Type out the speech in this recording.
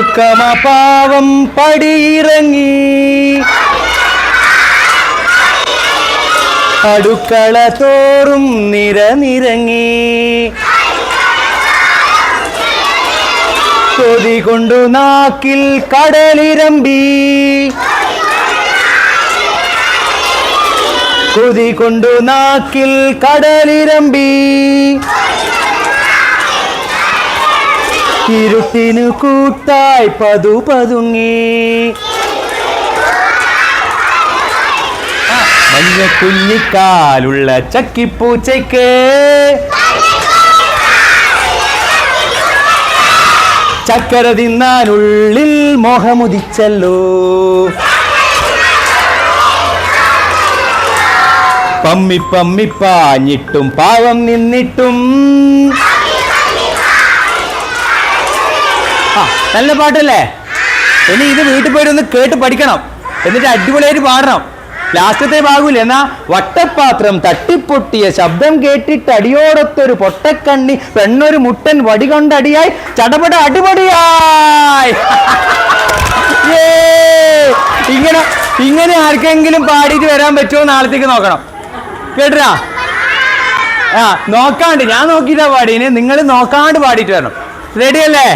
ഒടുക്കമ പാവം പടിയിറങ്ങി അടുക്കള തോറും നിരനിരങ്ങി കൊതി കൊണ്ടു നാക്കിൽ കടലിരമ്പി കൊതി കൊണ്ടു നാക്കിൽ കടലിരമ്പി ഇരുട്ടിനു കൂട്ടായി പതുപതുങ്ങി മഞ്ഞ കുഞ്ഞിക്കാലുള്ള ചക്കിപ്പൂച്ചയ്ക്ക് ചക്കര തിന്നാനുള്ളിൽ മോഹമുദിച്ചല്ലോ. പമ്മി പമ്മി പാഞ്ഞിട്ടും പാവം നിന്നിട്ടും. നല്ല പാട്ടല്ലേ? ഇനി ഇത് വീട്ടിൽ പോയിട്ട് ഒന്ന് കേട്ട് പഠിക്കണം, എന്നിട്ട് അടിപൊളിയായിട്ട് പാടണം. ലാസ്റ്റത്തെ ഭാഗമില്ല എന്നാ വട്ടപ്പാത്രം തട്ടിപ്പൊട്ടിയ ശബ്ദം കേട്ടിട്ട് അടിയോടൊത്തൊരു പൊട്ടക്കണ്ണി പെണ്ണൊരു മുട്ടൻ വടി കൊണ്ടടിയായി ചടപട അടിപൊളിയായി. ഇങ്ങനെ ഇങ്ങനെ ആർക്കെങ്കിലും പാടിയിട്ട് വരാൻ പറ്റുമോ നാളത്തേക്ക് നോക്കണം. കേട്ടാ? നോക്കാണ്ട് ഞാൻ നോക്കിയിട്ടാ പാടീന്, നിങ്ങൾ നോക്കാണ്ട് പാടിയിട്ട് വരണം. റെഡിയല്ലേ?